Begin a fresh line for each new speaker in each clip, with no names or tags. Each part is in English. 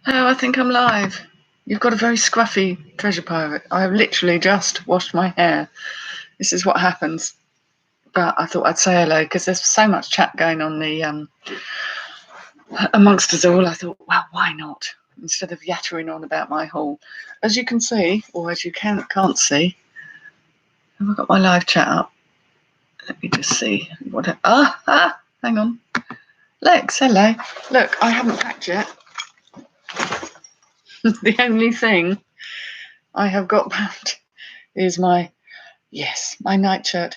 Oh, I think I'm live. You've got a very scruffy treasure pirate. I have literally just washed my hair. This is what happens. But I thought I'd say hello because there's so much chat going on amongst us all. I thought, well, why not? Instead of yattering on about my haul. As you can see, or as you can't see, have I got my live chat up? Let me just see. Hang on. Lex, hello. Look, I haven't packed yet. The only thing I have got packed is my nightshirt.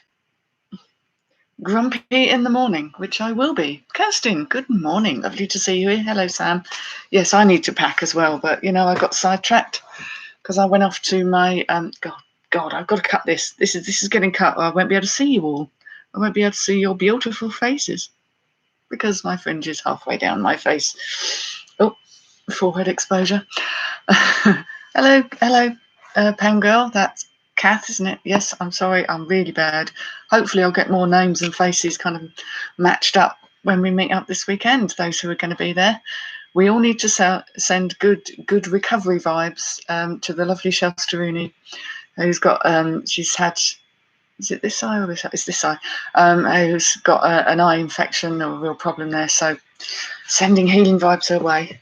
Grumpy in the morning, which I will be. Kirsten, good morning. Lovely to see you here. Hello, Sam. Yes, I need to pack as well, but I got sidetracked because I went off to my God, I've got to cut this. This is getting cut. I won't be able to see you all. I won't be able to see your beautiful faces because my fringe is halfway down my face. Oh, forehead exposure. Hello, Pam girl. That's Kath, isn't it? Yes, I'm sorry, I'm really bad. Hopefully I'll get more names and faces kind of matched up when we meet up this weekend, those who are going to be there. We all need to send good recovery vibes to the lovely Shelsteruni, who's got, she's had, is it this eye or this eye? It's this eye, who's got an eye infection or a real problem there. So sending healing vibes her way.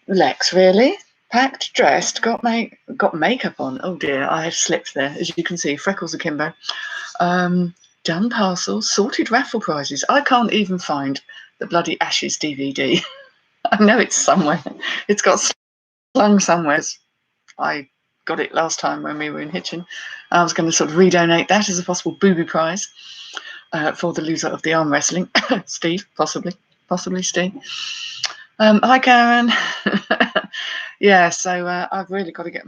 Lex, really? Packed, dressed, got makeup on. Oh dear, I have slipped there. As you can see, freckles akimbo. Done parcels, sorted raffle prizes. I can't even find the bloody Ashes DVD. I know it's somewhere. It's got slung somewhere. I got it last time when we were in Hitchin. I was going to sort of redonate that as a possible booby prize for the loser of the arm wrestling. Steve, possibly Steve. Hi, Karen. Yeah, so I've really got to get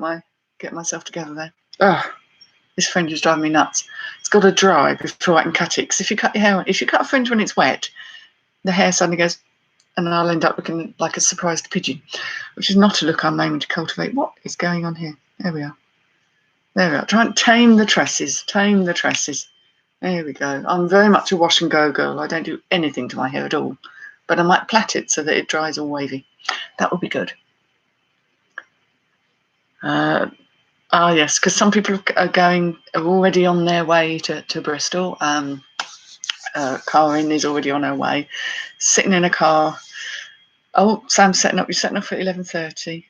myself together there. Oh, this fringe is driving me nuts. It's got to dry before I can cut it. Because if you cut a fringe when it's wet, the hair suddenly goes, and I'll end up looking like a surprised pigeon, which is not a look I'm aiming to cultivate. What is going on here? There we are. Try and tame the tresses. There we go. I'm very much a wash and go girl. I don't do anything to my hair at all. But I might plait it so that it dries all wavy. That would be good. Yes, because some people are already on their way to Bristol. Karin is already on her way, sitting in a car. Oh, Sam's setting up. You're setting up for 11:30.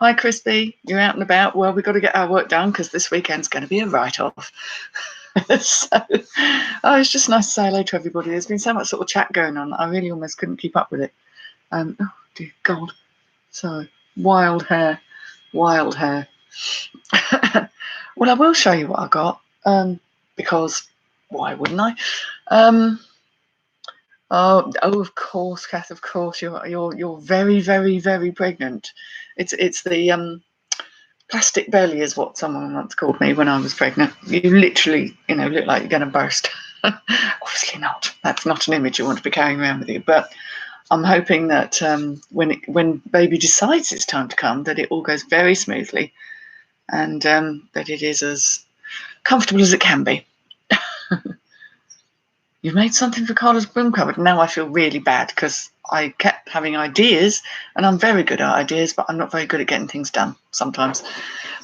Hi, Crispy. You're out and about. Well, we've got to get our work done because this weekend's going to be a write-off. So, it's just nice to say hello to everybody. There's been so much sort of chat going on. I really almost couldn't keep up with it. Oh, dear God. So, wild hair. Well, I will show you what I got, because why wouldn't I? Of course, Kath. Of course, you're very, very, very pregnant. It's the plastic belly is what someone once called me when I was pregnant. You literally, look like you're going to burst. Obviously not. That's not an image you want to be carrying around with you. But I'm hoping that when baby decides it's time to come, that it all goes very smoothly, and that it is as comfortable as it can be. You've made something for Carla's broom cupboard. Now I feel really bad because I kept having ideas, and I'm very good at ideas, but I'm not very good at getting things done sometimes.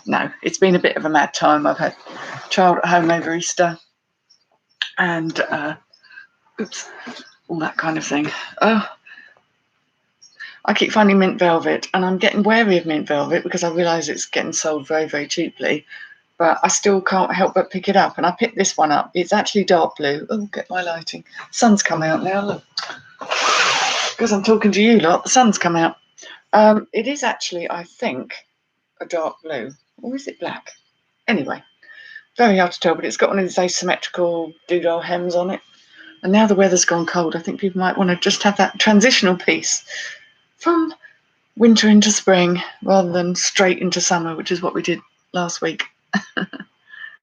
No, it's been a bit of a mad time. I've had a child at home over Easter, and all that kind of thing. Oh, I keep finding mint velvet, and I'm getting wary of mint velvet because I realise it's getting sold very, very cheaply. But I still can't help but pick it up. And I picked this one up. It's actually dark blue. Oh, get my lighting. Sun's come out now, look. Because I'm talking to you lot, the sun's come out. It is actually, I think, a dark blue. Or is it black? Anyway, very hard to tell, but it's got one of these asymmetrical doodle hems on it. And now the weather's gone cold, I think people might want to just have that transitional piece from winter into spring rather than straight into summer, which is what we did last week.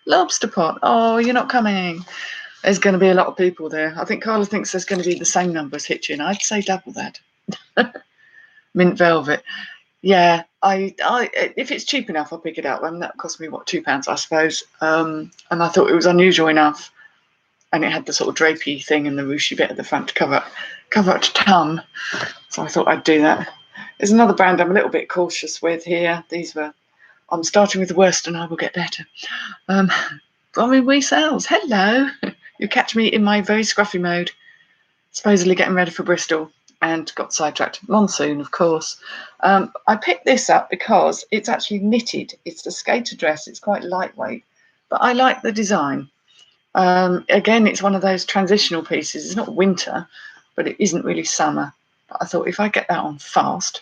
Lobster pot. Oh, you're not coming. There's going to be a lot of people there. I think Carla thinks there's going to be the same number as Hitchin. I'd say double that. Mint velvet. Yeah, I if it's cheap enough, I'll pick it up. That cost me £2, I suppose. And I thought it was unusual enough, and it had the sort of drapey thing and the ruchy bit at the front to cover up the tum. So I thought I'd do that. There's another brand I'm a little bit cautious with here. I'm starting with the worst and I will get better. We sales. Hello. You catch me in my very scruffy mode, supposedly getting ready for Bristol, and got sidetracked. Monsoon, of course. I picked this up because it's actually knitted. It's a skater dress. It's quite lightweight, but I like the design. Again, it's one of those transitional pieces. It's not winter, but it isn't really summer. But I thought if I get that on fast,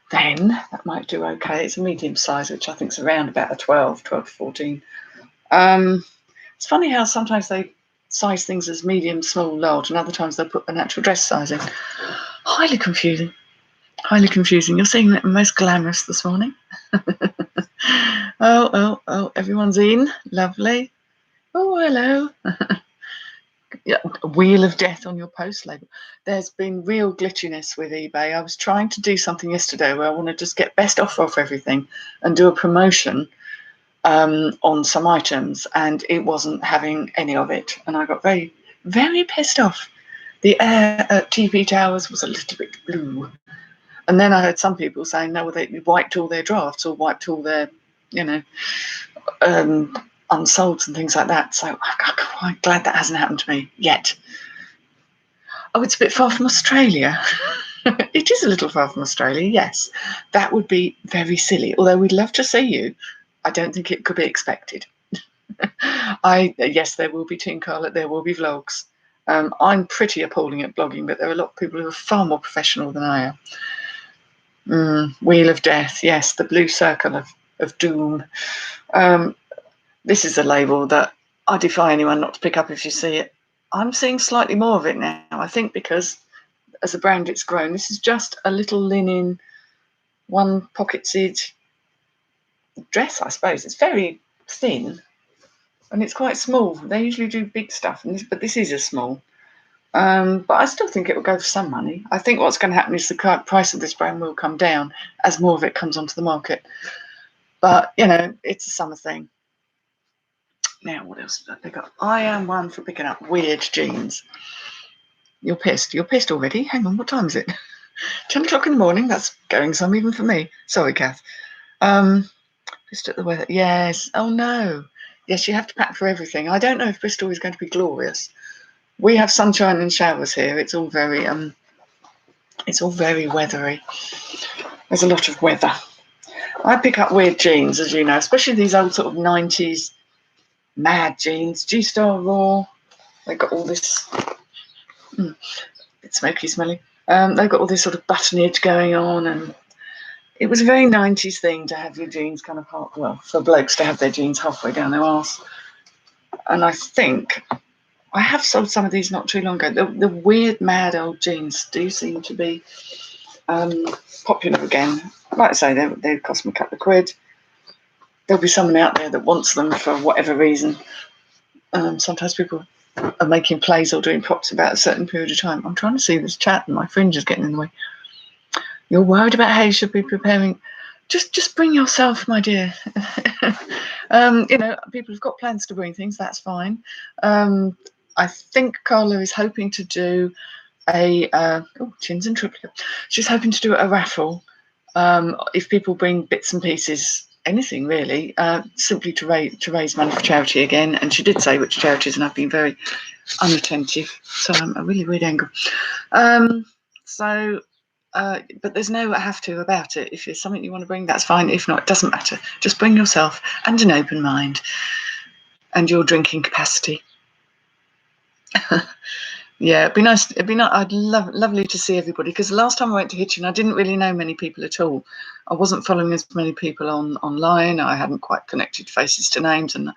then that might do okay. It's a medium size, which I think is around about a 12 to 14. It's funny how sometimes they size things as medium, small, large, and other times they put an actual dress sizing. Highly confusing. Highly confusing. You're seeing that most glamorous this morning. Oh, everyone's in. Lovely. Oh, hello. Yeah, a wheel of death on your post label. There's been real glitchiness with eBay. I was trying to do something yesterday where I want to just get best offer off everything and do a promotion on some items, and it wasn't having any of it. And I got very, very pissed off. The air at TP Towers was a little bit blue. And then I heard some people saying, no, well, they wiped all their drafts or wiped all their, unsolds and things like that. So I'm quite glad that hasn't happened to me yet. Oh, it's a bit far from Australia. It is a little far from Australia, yes. That would be very silly. Although we'd love to see you, I don't think it could be expected. Yes, there will be Tinkerlet, there will be vlogs. I'm pretty appalling at blogging, but there are a lot of people who are far more professional than I am. Wheel of Death, yes, the blue circle of doom. This is a label that I defy anyone not to pick up if you see it. I'm seeing slightly more of it now, I think, because as a brand it's grown. This is just a little linen, one-pocketed dress, I suppose. It's very thin and it's quite small. They usually do big stuff, but this is a small. But I still think it will go for some money. I think what's going to happen is the price of this brand will come down as more of it comes onto the market. But, it's a summer thing. Now, what else did I pick up? I am one for picking up weird jeans. You're pissed. You're pissed already? Hang on, what time is it? 10 o'clock in the morning? That's going some even for me. Sorry, Kath. Just at the weather. Yes. Oh, no. Yes, you have to pack for everything. I don't know if Bristol is going to be glorious. We have sunshine and showers here. It's all very weathery. There's a lot of weather. I pick up weird jeans, as you know, especially these old sort of 90s mad jeans. G-Star Raw. They've got all this... It's smoky smelling. They've got all this sort of buttonage going on, and it was a very 90s thing to have your jeans kind of for blokes to have their jeans halfway down their arse. And I think I have sold some of these not too long ago. The weird, mad old jeans do seem to be popular again. Like I say, they cost me a couple of quid. There'll be someone out there that wants them for whatever reason. Sometimes people are making plays or doing props about a certain period of time. I'm trying to see this chat and my fringe is getting in the way. You're worried about how you should be preparing. Just bring yourself, my dear. People have got plans to bring things. That's fine. I think Carla is hoping to do chins and triplicate. She's hoping to do a raffle. If people bring bits and pieces, anything really, simply to raise money for charity again. And she did say which charities, and I've been very unattentive. So a really weird angle. But there's no have to about it. If there's something you want to bring, that's fine. If not, it doesn't matter. Just bring yourself and an open mind and your drinking capacity. Yeah, it'd be nice. I'd lovely to see everybody, because the last time I went to Hitchin, I didn't really know many people at all. I wasn't following as many people online. I hadn't quite connected faces to names, and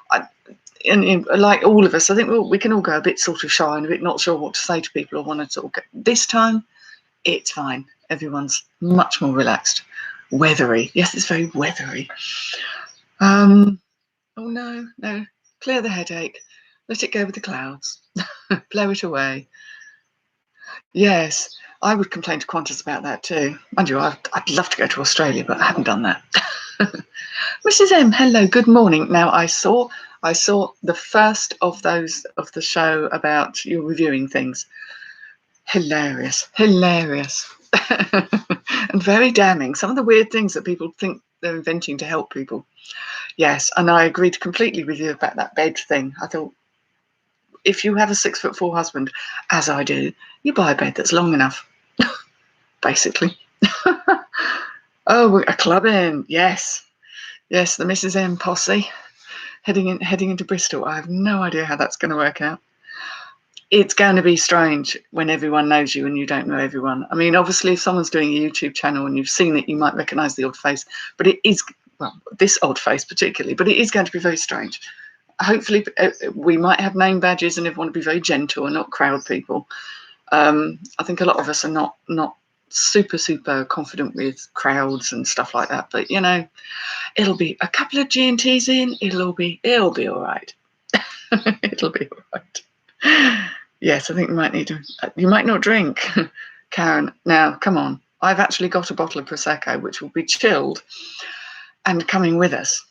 like all of us, I think we can all go a bit sort of shy and a bit not sure what to say to people or want to sort of get. This time, it's fine. Everyone's much more relaxed. Weathery. Yes, it's very weathery. Oh no. Clear the headache. Let it go with the clouds. Blow it away. Yes, I would complain to Qantas about that too. Mind you, I'd love to go to Australia, but I haven't done that. Mrs. M, hello, good morning. Now I saw the first of those of the show about you reviewing things. Hilarious. And very damning. Some of the weird things that people think they're inventing to help people. Yes, and I agreed completely with you about that bed thing. I thought, if you have a 6'4" husband, as I do, you buy a bed that's long enough, basically. Oh, a clubbing. Yes. Yes, the Mrs. M posse heading into Bristol. I have no idea how that's going to work out. It's going to be strange when everyone knows you and you don't know everyone. I mean, obviously, if someone's doing a YouTube channel and you've seen it, you might recognise the odd face. But it is, well, this odd face particularly, but it is going to be very strange. Hopefully, we might have name badges and everyone will be very gentle and not crowd people. I think a lot of us are not super confident with crowds and stuff like that. But, you know, it'll be a couple of G&Ts in, it'll be all right. It'll be all right. Yes, I think you might not drink, Karen. Now, come on. I've actually got a bottle of Prosecco, which will be chilled and coming with us.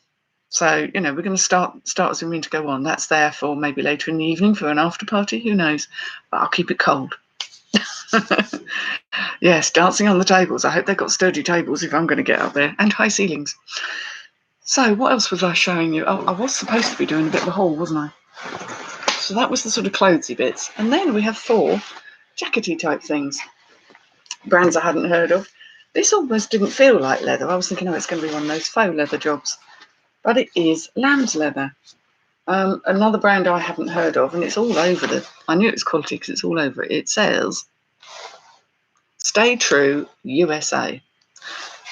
So, you know, we're going to start as we mean to go on. That's there for maybe later in the evening for an after party. Who knows? But I'll keep it cold. Yes, dancing on the tables. I hope they've got sturdy tables if I'm going to get up there, and high ceilings. So what else was I showing you? Oh, I was supposed to be doing a bit of a haul, wasn't I? So that was the sort of clothesy bits. And then we have 4 jackety type things. Brands I hadn't heard of. This almost didn't feel like leather. I was thinking, oh, it's going to be one of those faux leather jobs. But it is lamb's leather. Another brand I haven't heard of, and it's all over I knew it was quality because it's all over it. It says, Stay True USA.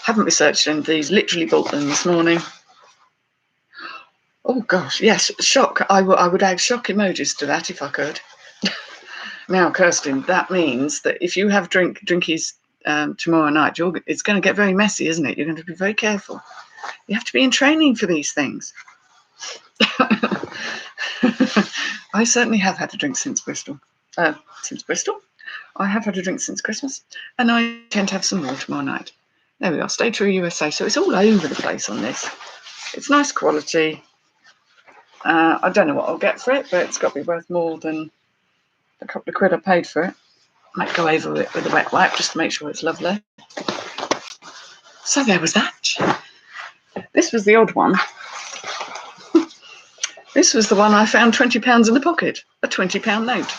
Haven't researched any of these. Literally bought them this morning. Oh gosh, yes, shock. I would add shock emojis to that if I could. Now, Kirsten, that means that if you have drinkies tomorrow night, it's going to get very messy, isn't it? You're going to be very careful. You have to be in training for these things. I certainly have had a drink since Bristol. I have had a drink since Christmas, and I intend to have some more tomorrow night. There we are, Stay True USA. So it's all over the place on this. It's nice quality. I don't know what I'll get for it, but it's got to be worth more than a couple of quid I paid for it. Might go over it with a wet wipe just to make sure it's lovely. So there was that. This was the odd one. This was the one I found £20 in the pocket, a £20 note,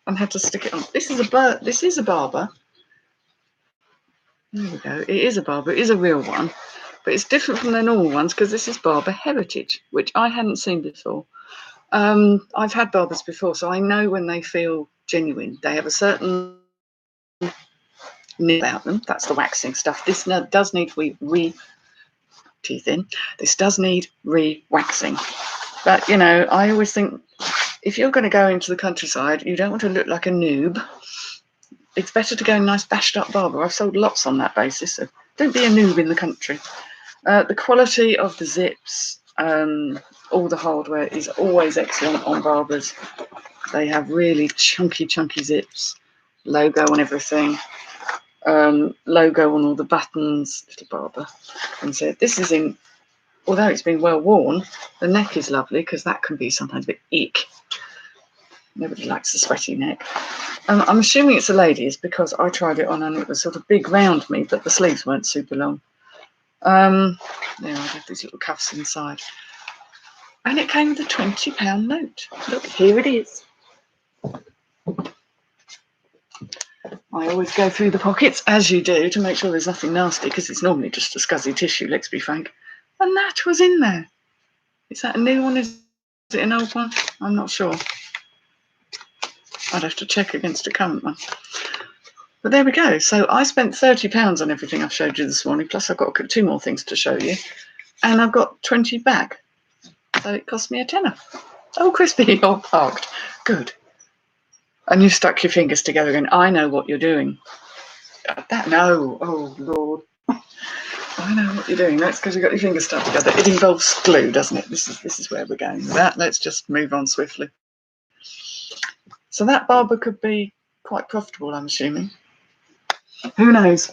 and had to stick it on. This is a Barbour. There we go. It is a Barbour. It is a real one, but it's different from their normal ones because this is Barbour Heritage, which I hadn't seen before. I've had Barbours before, so I know when they feel genuine. They have a certain nib about them. That's the waxing stuff. This does need teeth in. This does need re-waxing. But, you know, I always think if you're going to go into the countryside, you don't want to look like a noob. It's better to go nice bashed up Barbour. I've sold lots on that basis, so don't be a noob in the country. The quality of the zips, all the hardware is always excellent on Barbours. They have really chunky zips, logo on everything, logo on all the buttons, little Barbour. And so this is in, although it's been well worn, the neck is lovely because that can be sometimes a bit ick. Nobody likes a sweaty neck. I'm assuming it's a lady's because I tried it on and it was sort of big round me, but the sleeves weren't super long. There I have these little cuffs inside. And it came with a £20 note. Look, here it is. I always go through the pockets, as you do, to make sure there's nothing nasty, because it's normally just a scuzzy tissue, let's be frank. And that was in there. Is that a new one? Is it an old one? I'm not sure. I'd have to check against a current one. But there we go. So I spent £30 on everything I've showed you this morning, plus I've got 2 more things to show you. And I've got 20 back. So it cost me a tenner. Oh, Crispy, you're parked. Good. And you've stuck your fingers together again. I know what you're doing. No. Oh, Lord. I know what you're doing. That's because you've got your fingers stuck together. It involves glue, doesn't it? This is where we're going with that. Let's just move on swiftly. So that Barbour could be quite profitable, I'm assuming. Who knows?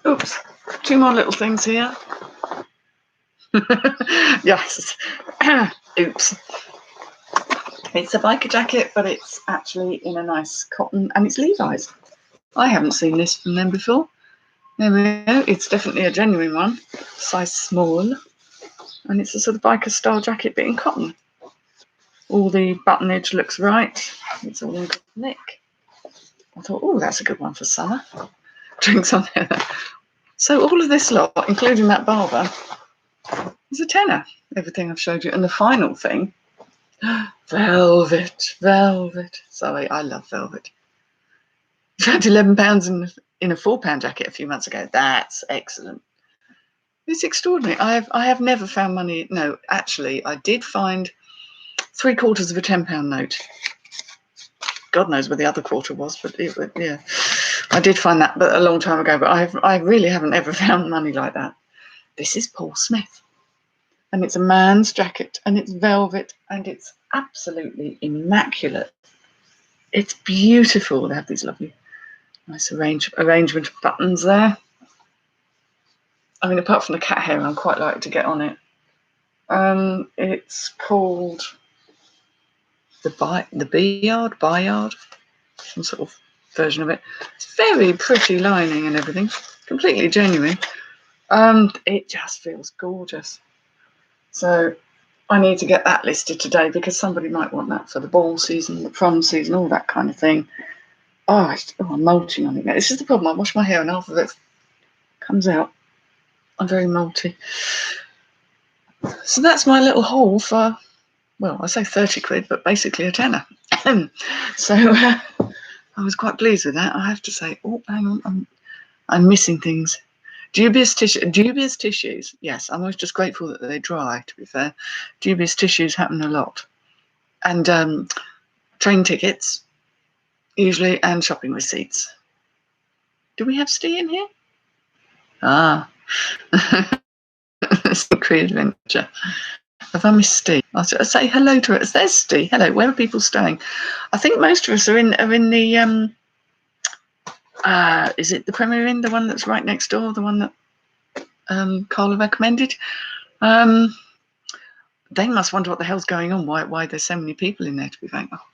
Oops. 2 more little things here. Yes. Oops. It's a biker jacket, but it's actually in a nice cotton, and it's Levi's. I haven't seen this from them before. There we go. It's definitely a genuine one, size small, and it's a sort of biker style jacket, but in cotton. All the buttonage looks right. It's all in good nick. I thought, oh, that's a good one for summer. Drinks on there. So all of this lot, including that Barbour, is a tenner. Everything I've showed you. And the final thing, velvet. Sorry, I love velvet. You had £11 in a £4 jacket a few months ago. That's excellent. It's extraordinary. I have never found money. No, actually, I did find 3/4 of a £10 note. God knows where the other quarter was, but yeah, I did find that, but a long time ago. But I really haven't ever found money like that. This is Paul Smith, and it's a man's jacket, and it's velvet, and it's absolutely immaculate. It's beautiful. They have these lovely, nice arrangement of buttons there. I mean, apart from the cat hair, I'm quite like to get on it. It's called the Bayard, some sort of version of it. It's very pretty lining and everything, completely genuine. It just feels gorgeous. So I need to get that listed today because somebody might want that for the ball season, the prom season, all that kind of thing. I'm molting on it. This is the problem. I wash my hair and half of it comes out. I'm very molty. So that's my little haul for, well, I say 30 quid, but basically a tenner. So I was quite pleased with that, I have to say. Oh, hang on, I'm missing things. Dubious tissues. Yes, I'm always just grateful that they dry, to be fair. Dubious tissues happen a lot. And train tickets, usually, and shopping receipts. Do we have Steve in here? Ah. It's a great adventure. Have I missed Steve? I'll say hello to us. There's Steve. Hello. Where are people staying? I think most of us are in the is it the Premier Inn, the one that's right next door, the one that Carla recommended? They must wonder what the hell's going on. Why there's so many people in there, to be frank. Oh,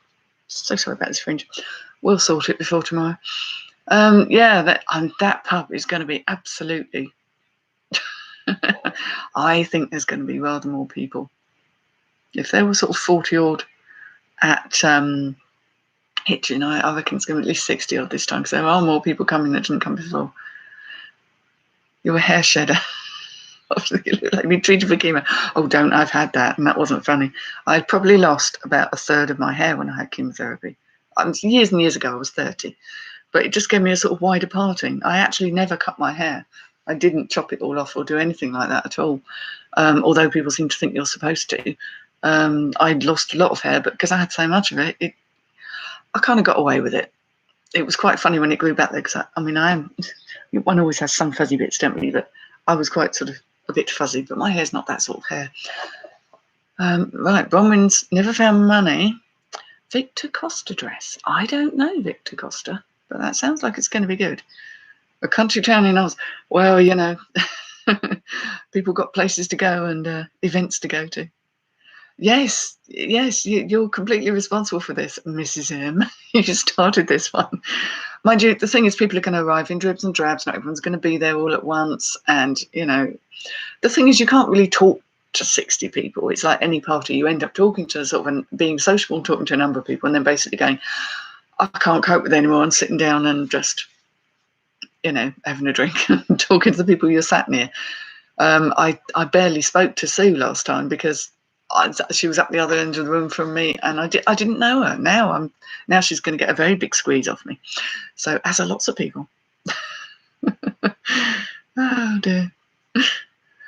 so sorry about this fringe. We'll sort it before tomorrow. Yeah, that pub is going to be absolutely. I think there's going to be rather more people. If there were sort of 40 odd at Hitchin, I reckon it's going to be at least 60 odd this time because there are more people coming that didn't come before. You're a hair shedder. You look like being treated for chemo. Oh, don't. I've had that, and that wasn't funny. I'd probably lost about a third of my hair when I had chemotherapy. Years and years ago, I was 30. But it just gave me a sort of wider parting. I actually never cut my hair. I didn't chop it all off or do anything like that at all. Although people seem to think you're supposed to. I'd lost a lot of hair, but because I had so much of it, I kind of got away with it. It was quite funny when it grew back there because one always has some fuzzy bits, don't we? But I was quite sort of a bit fuzzy, but my hair's not that sort of hair. Right, Bronwyn's never found money. Victor Costa dress. I don't know Victor Costa, but that sounds like it's going to be good. A country town in Oz. Well, you know, people got places to go and events to go to. Yes, you're completely responsible for this, Mrs. M. You started this one. Mind you, the thing is people are going to arrive in dribs and drabs. Not everyone's going to be there all at once. And, you know, the thing is you can't really talk to 60 people. It's like any party. You end up talking to sort of and being sociable and talking to a number of people and then basically going, I can't cope with anyone, sitting down and just, you know, having a drink and talking to the people you're sat near. I barely spoke to Sue last time because she was up the other end of the room from me and I didn't know her. Now she's going to get a very big squeeze off me. So as are lots of people. Oh dear.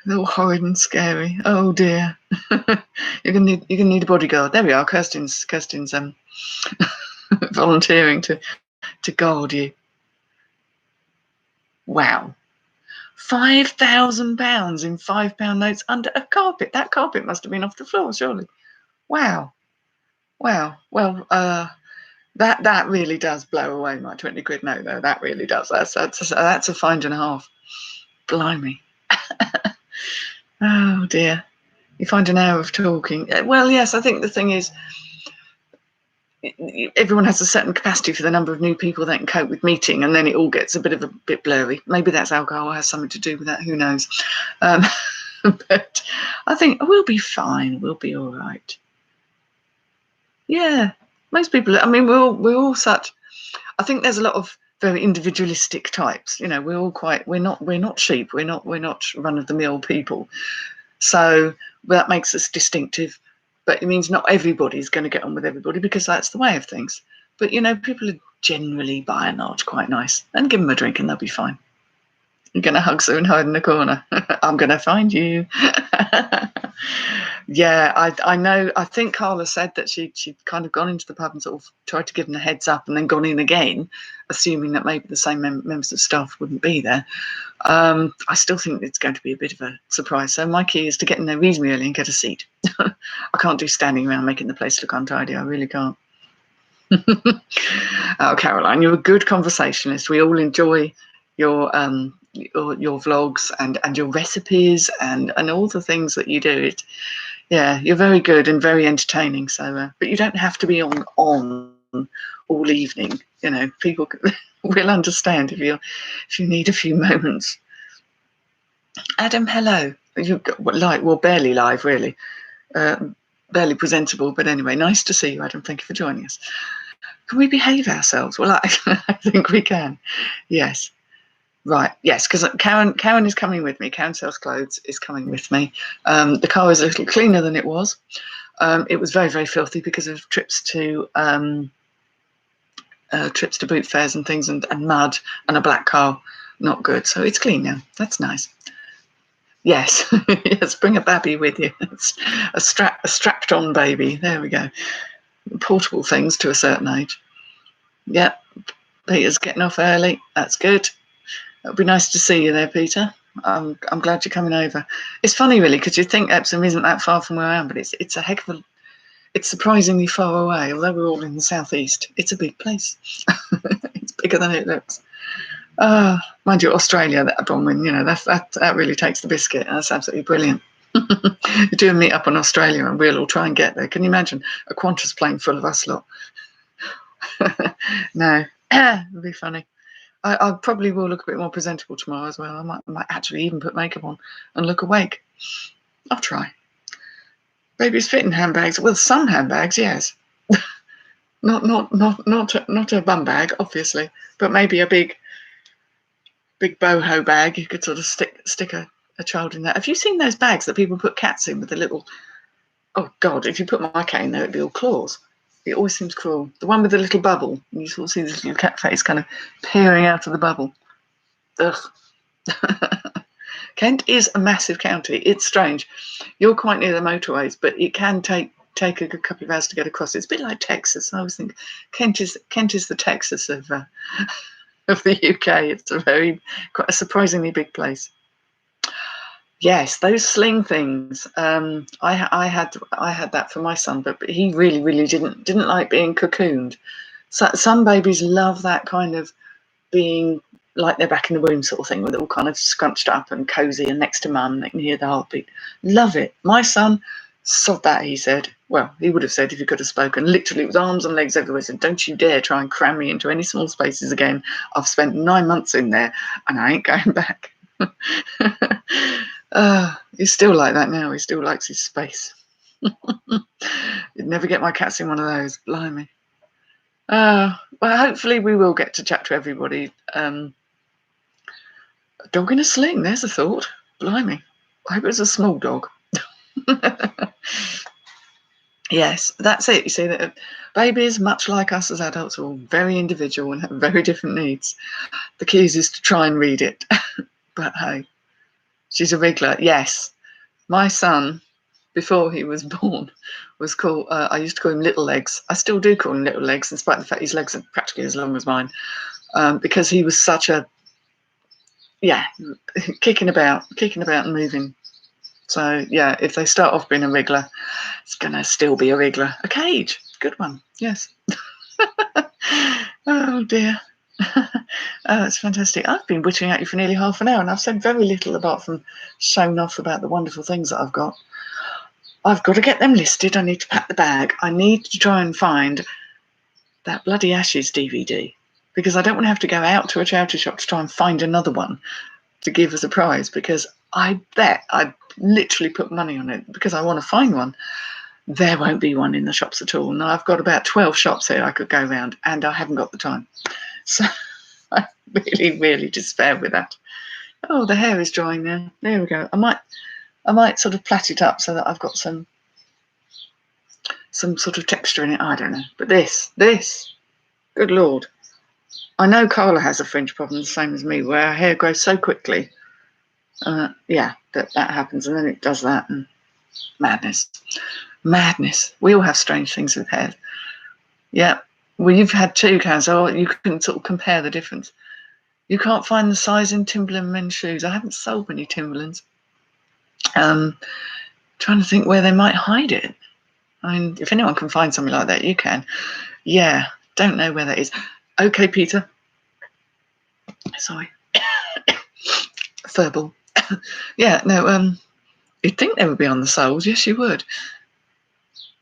They're all horrid and scary. Oh dear. You're gonna need a bodyguard. There we are. Kirsten's volunteering to guard you. Wow. £5,000 in £5 notes under a carpet. That carpet must have been off the floor, surely. Wow. Well, that really does blow away my 20 quid note, though. That really does. That's a find and a half. Blimey. Oh dear. You find an hour of talking. Well, yes, I think the thing is, everyone has a certain capacity for the number of new people they can cope with meeting, and then it all gets a bit blurry. Maybe that's alcohol has something to do with that. Who knows? But I think we'll be fine. We'll be all right. Yeah, most people. I mean, we're all such. I think there's a lot of very individualistic types. You know, we're all quite. We're not sheep. We're not run of the mill people. So that makes us distinctive. But it means not everybody's going to get on with everybody, because that's the way of things. But you know, people are generally by and large quite nice, and give them a drink and they'll be fine. You're going to hug Sue and hide in the corner. I'm going to find you. Yeah, I know. I think Carla said that she'd kind of gone into the pub and sort of tried to give them a heads up, and then gone in again, assuming that maybe the same members of staff wouldn't be there. I still think it's going to be a bit of a surprise. So my key is to get in there reasonably early and get a seat. I can't do standing around making the place look untidy. I really can't. Oh, Caroline, you're a good conversationalist. We all enjoy your vlogs and your recipes and all the things that you do. Yeah, you're very good and very entertaining. So, but you don't have to be on all evening. You know, people will understand if you need a few moments. Adam, hello. You've got barely live, really. Barely presentable, but anyway, nice to see you, Adam. Thank you for joining us. Can we behave ourselves? Well, I think we can. Yes. Right, yes, because Karen is coming with me. Karen Sells Clothes is coming with me. The car is a little cleaner than it was. It was very, very filthy because of trips to boot fairs and things, and mud, and a black car. Not good. So it's clean now. That's nice. Yes, yes. Bring a babby with you. It's a strapped-on baby. There we go. Portable things to a certain age. Yep. Peter's getting off early. That's good. It'll be nice to see you there, Peter. I'm glad you're coming over. It's funny, really, because you think Epsom isn't that far from where I am, but it's a heck of a. It's surprisingly far away. Although we're all in the southeast, it's a big place. It's bigger than it looks. Mind you, Australia, that Bronwyn, you know, that really takes the biscuit. That's absolutely brilliant. You do a meet up in Australia, and we'll all try and get there. Can you imagine a Qantas plane full of us lot? No, it'll be funny. I probably will look a bit more presentable tomorrow as well. I might actually even put makeup on and look awake. I'll try. Babies fit in handbags. Well, some handbags, yes. not a bum bag, obviously, but maybe a big boho bag. You could sort of stick a child in that. Have you seen those bags that people put cats in with the little? Oh God! If you put my cat in there, it'd be all claws. It always seems cruel. The one with the little bubble. You sort of see this little cat face kind of peering out of the bubble. Ugh. Kent is a massive county. It's strange. You're quite near the motorways, but it can take a good couple of hours to get across. It's a bit like Texas. I always think Kent is the Texas of the UK. It's quite a surprisingly big place. Yes, those sling things. I had that for my son, but he really didn't like being cocooned. So some babies love that kind of being like they're back in the womb sort of thing, with it all kind of scrunched up and cozy and next to mum. They can hear the heartbeat. Love it. My son sod that, he said. Well, he would have said if he could have spoken. Literally, with arms and legs everywhere. Said, "Don't you dare try and cram me into any small spaces again. I've spent 9 months in there and I ain't going back." He's still like that now. He still likes his space. You'd never get my cats in one of those. Blimey. Well, hopefully we will get to chat to everybody. A dog in a sling. There's a thought. Blimey. I hope it's a small dog. Yes, that's it. You see, that babies, much like us as adults, are all very individual and have very different needs. The key is to try and read it. But hey, she's a wriggler. Yes. My son, before he was born, was called, I used to call him Little Legs. I still do call him Little Legs, in spite of the fact his legs are practically as long as mine, because he was such a, kicking about and moving. So, yeah, if they start off being a wriggler, it's going to still be a wriggler. A cage. Good one. Yes. Oh, dear. Oh, it's fantastic. I've been witching at you for nearly half an hour, and I've said very little apart from showing off about the wonderful things that I've got to get them listed. I need to pack the bag. I need to try and find that bloody Ashes DVD, because I don't want to have to go out to a charity shop to try and find another one to give as a prize, because I bet I'd literally put money on it, because I want to find one. There won't be one in the shops at all. Now, I've got about 12 shops here I could go around, and I haven't got the time. So I really, really despair with that. Oh, the hair is drying now. There we go. I might sort of plait it up so that I've got some sort of texture in it. I don't know. But this, good Lord. I know Carla has a fringe problem the same as me, where her hair grows so quickly. Yeah, that happens, and then it does that, and madness. We all have strange things with hair. Yeah. Well, you've had two, Kaz, so you can sort of compare the difference. You can't find the size in Timberland men's shoes. I haven't sold many Timberlands. Trying to think where they might hide it. I mean, if anyone can find something like that, you can. Yeah, don't know where that is. Okay, Peter. Sorry. Verbal. Yeah, no, you'd think they would be on the soles. Yes, you would.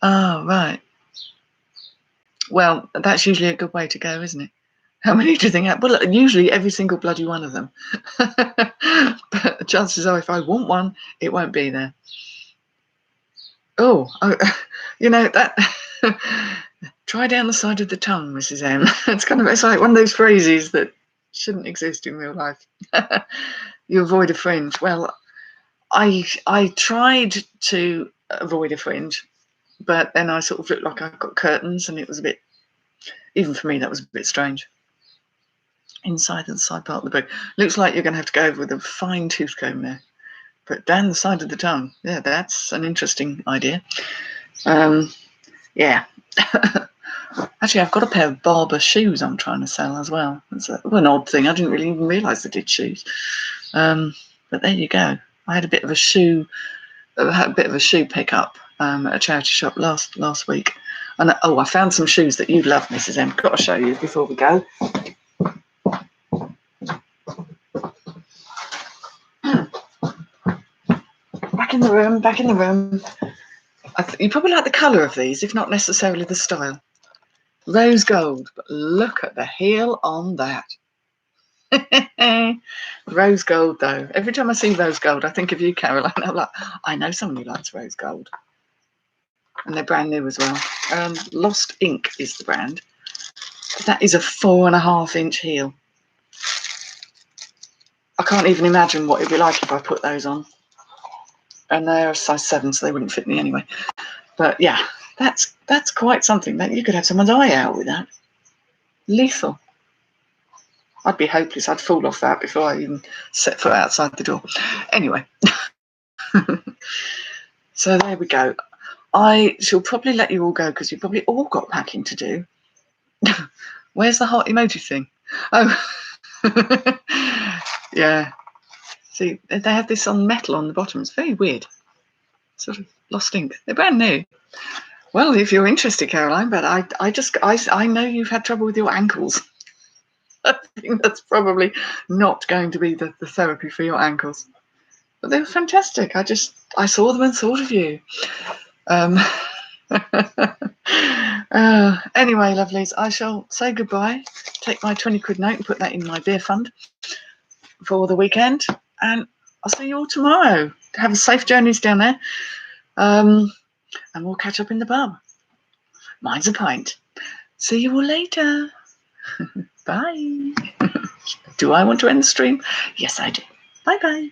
Oh, right. Well, that's usually a good way to go, isn't it? How many do you think? Well, usually every single bloody one of them. But chances are, if I want one, it won't be there. Oh, you know, that try down the side of the tongue, Mrs. M. It's like one of those phrases that shouldn't exist in real life. You avoid a fringe. Well, I tried to avoid a fringe, but then I sort of looked like I got curtains, and it was a bit, even for me, that was a bit strange. Inside the side part of the book. Looks like you're going to have to go over with a fine tooth comb there. But down the side of the tongue. Yeah, that's an interesting idea. Yeah. Actually, I've got a pair of Barbour shoes I'm trying to sell as well. It's an odd thing. I didn't really even realise they did shoes. But there you go. I had a bit of a shoe pickup at a charity shop last week. And I found some shoes that you'd love, Mrs. M. Got to show you before we go. Back in the room. You probably like the colour of these, if not necessarily the style. Rose gold, but look at the heel on that. Rose gold, though. Every time I see rose gold, I think of you, Caroline. I'm like, I know someone who likes rose gold. And they're brand new as well. Lost Ink is the brand. That is a 4.5-inch heel. I can't even imagine what it'd be like if I put those on. And they're a size 7, so they wouldn't fit me anyway. But yeah, that's quite something. That you could have someone's eye out with that. Lethal. I'd be hopeless. I'd fall off that before I even set foot outside the door. Anyway. So there we go. I shall probably let you all go, because you've probably all got packing to do. Where's the heart emoji thing? Oh. Yeah. See, they have this on metal on the bottom. It's very weird. Sort of Lost Ink. They're brand new. Well, if you're interested, Caroline, but I know you've had trouble with your ankles. I think that's probably not going to be the therapy for your ankles. But they were fantastic. I saw them and thought of you. Anyway, lovelies, I shall say goodbye. Take my 20 quid note and put that in my beer fund for the weekend. And I'll see you all tomorrow. Have a safe journeys down there. And we'll catch up in the pub. Mine's a pint. See you all later. Bye. Do I want to end the stream? Yes, I do. Bye-bye.